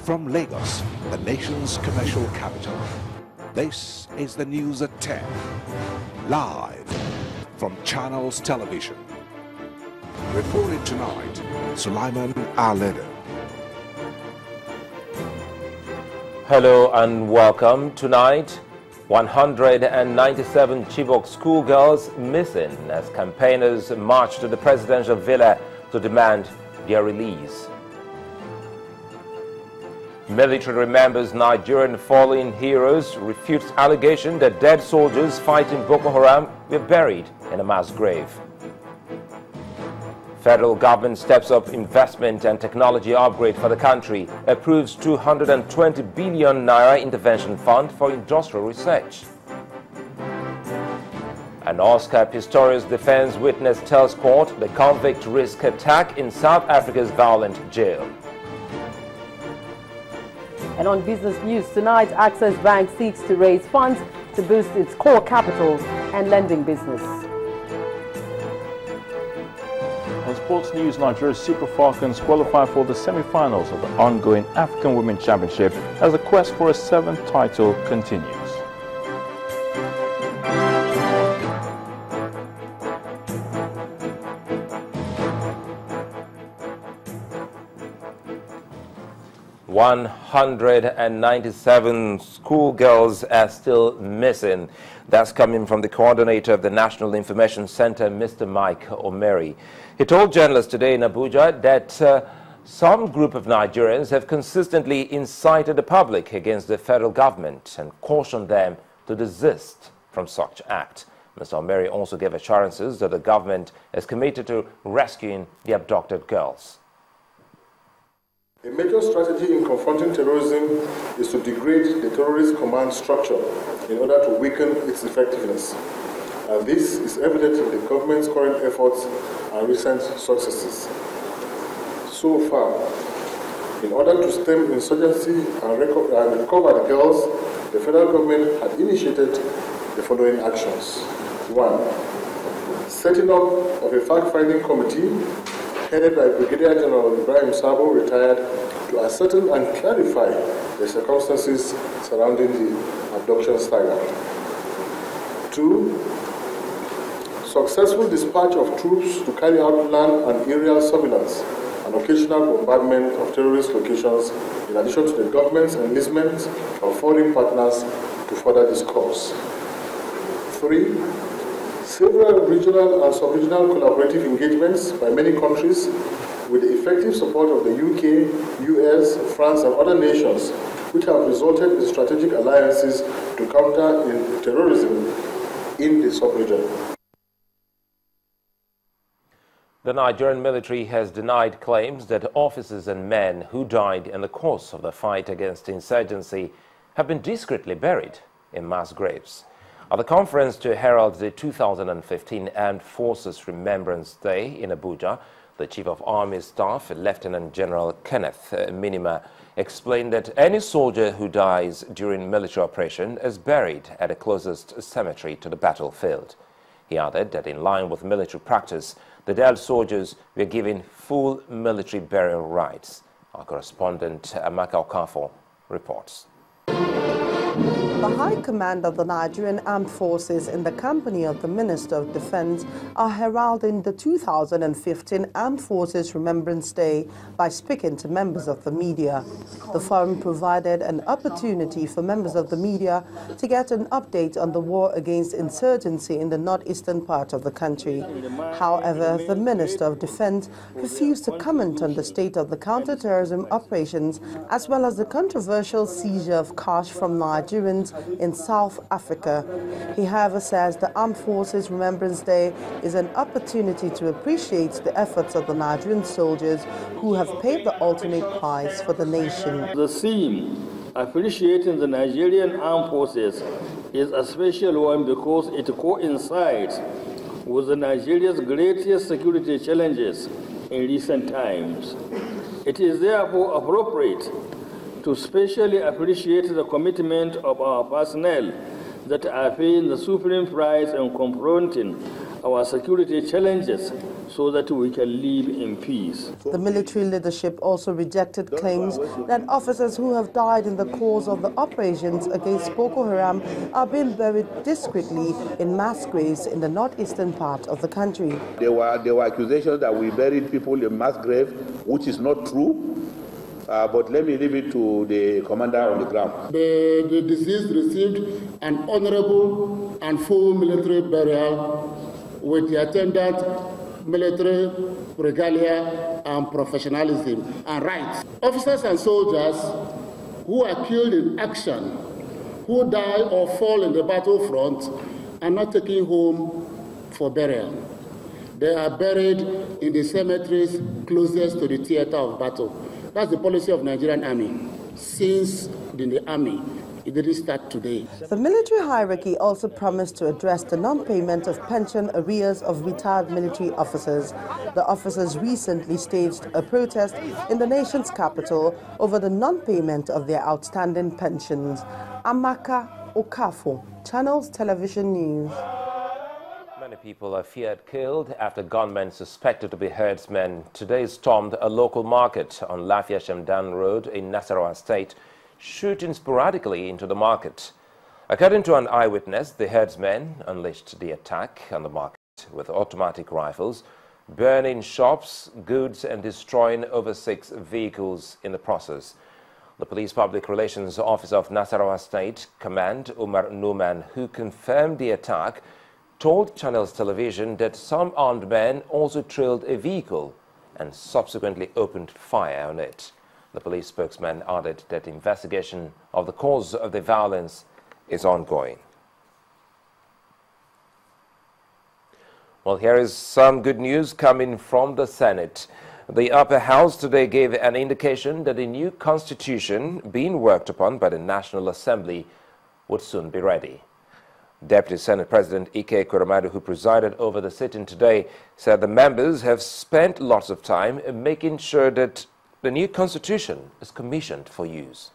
From Lagos, the nation's commercial capital, this is the news at 10, live from Channels Television. Reported tonight, Sulaiman Aledo. Hello and welcome. Tonight, 197 Chibok schoolgirls missing as campaigners march to the presidential villa to demand their release. Military remembers Nigerian fallen heroes, refutes allegation that dead soldiers fighting Boko Haram were buried in a mass grave. Federal government steps up investment and technology upgrade for the country, approves 220 billion naira intervention fund for industrial research. An Oscar Pistorius defense witness tells court the convict risked attack in South Africa's violent jail. And on business news tonight, Access Bank seeks to raise funds to boost its core capital and lending business. On sports news, Nigeria's Super Falcons qualify for the semi-finals of the ongoing African Women's Championship as the quest for a 7th title continues. "197 schoolgirls are still missing." That's coming from the coordinator of the National Information Center, Mr. Mike Omeri. He told journalists today in Abuja that some group of Nigerians have consistently incited the public against the federal government and cautioned them to desist from such act. Mr. Omeri also gave assurances that the government is committed to rescuing the abducted girls. A major strategy in confronting terrorism is to degrade the terrorist command structure in order to weaken its effectiveness. And this is evident in the government's current efforts and recent successes. So far, in order to stem insurgency and recover the girls, the federal government had initiated the following actions. 1. Setting up of a fact-finding committee headed by Brigadier General Ibrahim Sabo, retired, to ascertain and clarify the circumstances surrounding the abduction saga. 2. Successful dispatch of troops to carry out land and aerial surveillance and occasional bombardment of terrorist locations, in addition to the government's enlistment of foreign partners to further this cause. 3. Several regional and sub-regional collaborative engagements by many countries with the effective support of the UK, US, France and other nations, which have resulted in strategic alliances to counter terrorism in the sub-region. The Nigerian military has denied claims that officers and men who died in the course of the fight against insurgency have been discreetly buried in mass graves. At the conference to herald the 2015 Armed Forces Remembrance Day in Abuja, the Chief of Army Staff, Lieutenant General Kenneth Minima, explained that any soldier who dies during military operation is buried at the closest cemetery to the battlefield. He added that in line with military practice, the dead soldiers were given full military burial rights. Our correspondent, Amaka Okafo, reports. The High Command of the Nigerian Armed Forces, in the company of the Minister of Defense, are heralding the 2015 Armed Forces Remembrance Day by speaking to members of the media. The forum provided an opportunity for members of the media to get an update on the war against insurgency in the northeastern part of the country. However, the Minister of Defense refused to comment on the state of the counterterrorism operations as well as the controversial seizure of cash from Nigerians in South Africa. He, however, says the Armed Forces Remembrance Day is an opportunity to appreciate the efforts of the Nigerian soldiers who have paid the ultimate price for the nation. The theme, appreciating the Nigerian Armed Forces, is a special one because it coincides with Nigeria's greatest security challenges in recent times. It is therefore appropriate to specially appreciate the commitment of our personnel that are paying the supreme price in confronting our security challenges so that we can live in peace. The military leadership also rejected claims that officers who have died in the course of the operations against Boko Haram are being buried discreetly in mass graves in the northeastern part of the country. There were accusations that we buried people in mass grave, which is not true. But let me leave it to the commander on the ground. The deceased received an honorable and full military burial with the attendant military regalia and professionalism and rights. Officers and soldiers who are killed in action, who die or fall in the battlefront, are not taken home for burial. They are buried in the cemeteries closest to the theater of battle. That's the policy of Nigerian Army. Since in the Army, it didn't start today. The military hierarchy also promised to address the non-payment of pension arrears of retired military officers. The officers recently staged a protest in the nation's capital over the non-payment of their outstanding pensions. Amaka Okafo, Channels Television News. Many people are feared killed after gunmen suspected to be herdsmen today stormed a local market on Lafia Shemdan Road in Nasarawa State, shooting sporadically into the market. According to an eyewitness, the herdsmen unleashed the attack on the market with automatic rifles, burning shops, goods and destroying over 6 vehicles in the process. The Police Public Relations Officer of Nasarawa State Command, Umar Numan, who confirmed the attack, told Channels Television that some armed men also trailed a vehicle and subsequently opened fire on it. The police spokesman added that investigation of the cause of the violence is ongoing. Well, here is some good news coming from the Senate. The upper house today gave an indication that a new constitution being worked upon by the National Assembly would soon be ready. Deputy Senate President Ike Kurumadu, who presided over the sitting today, said the members have spent lots of time in making sure that the new constitution is commissioned for use.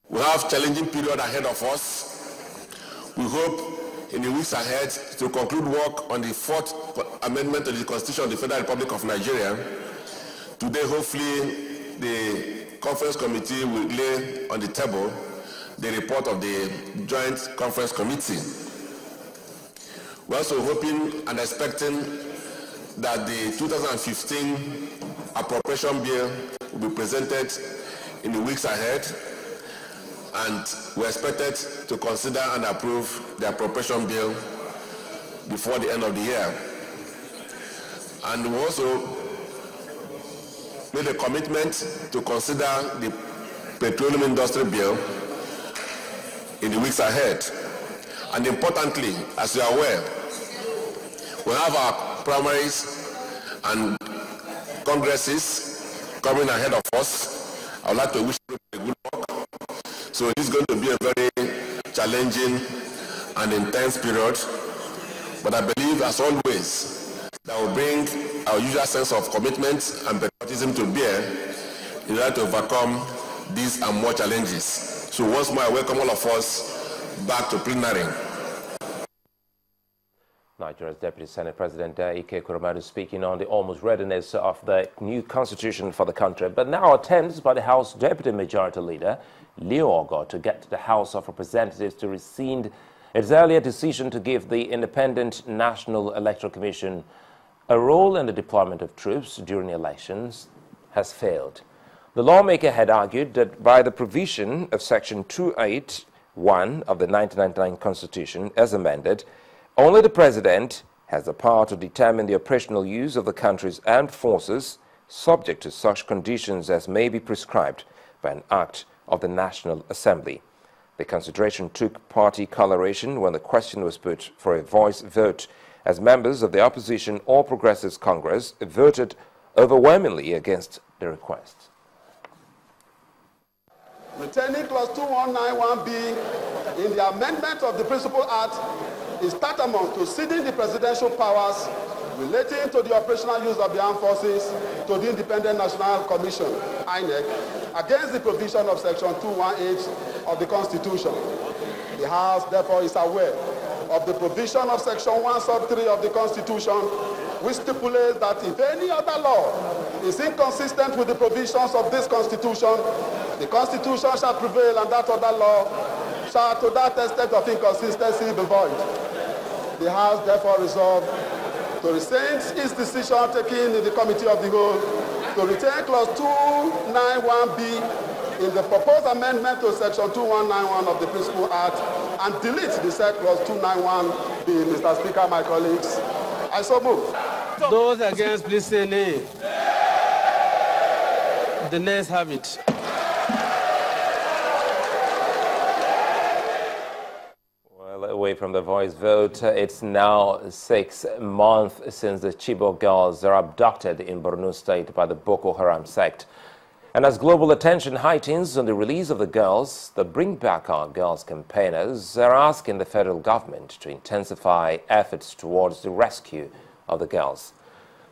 We have challenging period ahead of us. We hope in the weeks ahead to conclude work on the 4th Amendment to the Constitution of the Federal Republic of Nigeria. Today, hopefully, the Conference Committee will lay on the table the report of the Joint Conference Committee. We're also hoping and expecting that the 2015 appropriation bill will be presented in the weeks ahead, and we're expected to consider and approve the appropriation bill before the end of the year. And we also made a commitment to consider the petroleum industry bill in the weeks ahead. And importantly, as you are aware, we have our primaries and congresses coming ahead of us. I would like to wish you a good luck. So it is going to be a very challenging and intense period, but I believe, as always, that will bring our usual sense of commitment and patriotism to bear in order to overcome these and more challenges. So once more, I welcome all of us back to plenary. Nigeria's Deputy Senate President Ike Kurumadu speaking on the almost readiness of the new constitution for the country, but now attempts by the House Deputy Majority Leader Leo Ogo to get the House of Representatives to rescind its earlier decision to give the Independent National Electoral Commission a role in the deployment of troops during elections has failed. The lawmaker had argued that by the provision of Section 281 of the 1999 Constitution, as amended, only the President has the power to determine the operational use of the country's armed forces, subject to such conditions as may be prescribed by an act of the National Assembly. The consideration took party coloration when the question was put for a voice vote, as members of the opposition All Progressives Congress voted overwhelmingly against the request. Maintaining Clause 2191B in the amendment of the Principal Act is tantamount to ceding the presidential powers relating to the operational use of the armed forces to the Independent National Commission, INEC, against the provision of Section 218 of the Constitution. The House, therefore, is aware of the provision of Section 1 sub 3 of the Constitution, which stipulates that if any other law is inconsistent with the provisions of this Constitution, the Constitution shall prevail and that other law shall, to that extent of inconsistency, be void. The House therefore resolved to rescind its decision taken in the Committee of the Whole to retain Clause 291B in the proposed amendment to Section 2191 of the Principal Act and delete the said Clause 291B. Mr. Speaker, my colleagues, I so move. Those against, please say nay. The nays have it. Well, away from the voice vote, it's now 6 months since the Chibok girls are abducted in Borno State by the Boko Haram sect. And as global attention heightens on the release of the girls, the Bring Back Our Girls campaigners are asking the federal government to intensify efforts towards the rescue of the girls.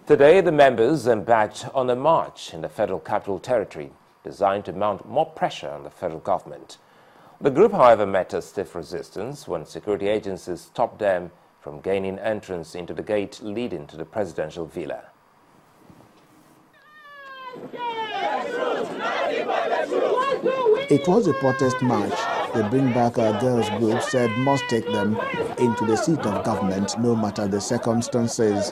Today, the members embarked on a march in the Federal Capital Territory designed to mount more pressure on the federal government. The group, however, met a stiff resistance when security agencies stopped them from gaining entrance into the gate leading to the presidential villa. It was a protest march. The Bring Back Our Girls group said must take them into the seat of government no matter the circumstances.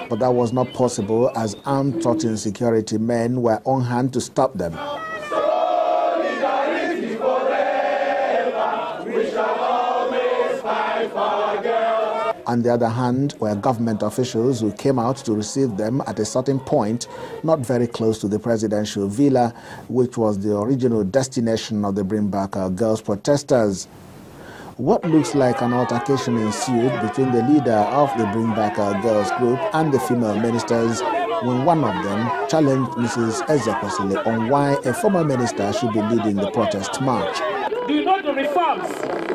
But that was not possible as armed 13 security men were on hand to stop them. On the other hand, were government officials who came out to receive them at a certain point, not very close to the presidential villa, which was the original destination of the Bring Back Our Girls protesters. What looks like an altercation ensued between the leader of the Bring Back Our Girls group and the female ministers when one of them challenged Mrs. Ezekwesili on why a former minister should be leading the protest march. Do you know the reforms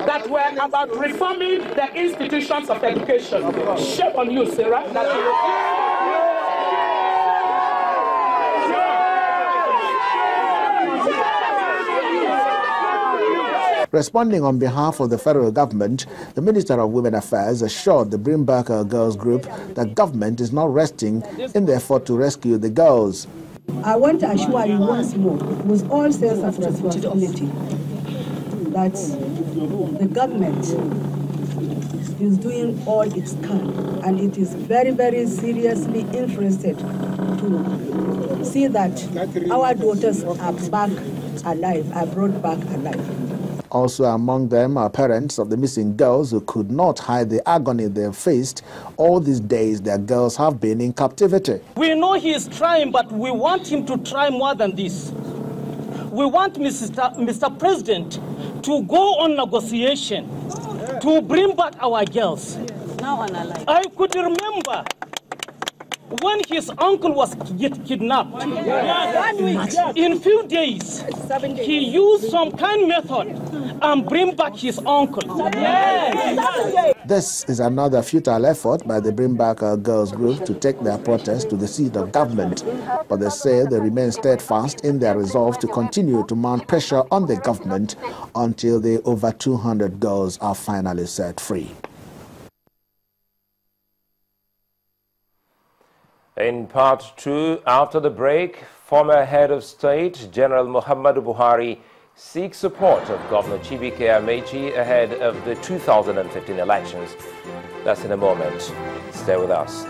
that were about reforming the institutions of education? Shame on you, Sarah. Responding on behalf of the federal government, the Minister of Women Affairs assured the Bring Back Our Girls group that government is not resting in the effort to rescue the girls. I want to assure you once more, with all sense of responsibility, that the government is doing all it can, and it is very, very seriously interested to see that our daughters are back alive, are brought back alive. Also among them are parents of the missing girls who could not hide the agony they have faced all these days their girls have been in captivity. We know he is trying, but we want him to try more than this. We want Mr. President to go on negotiation to bring back our girls. I could remember when his uncle was kidnapped. In few days, he used some kind method and bring back his uncle. This is another futile effort by the Bring Back Our Girls group to take their protest to the seat of government. But they say they remain steadfast in their resolve to continue to mount pressure on the government until the over 200 girls are finally set free. In part 2, after the break, former head of state, General Muhammadu Buhari, seeks support of Governor Chibike Amechi ahead of the 2015 elections. That's in a moment. Stay with us.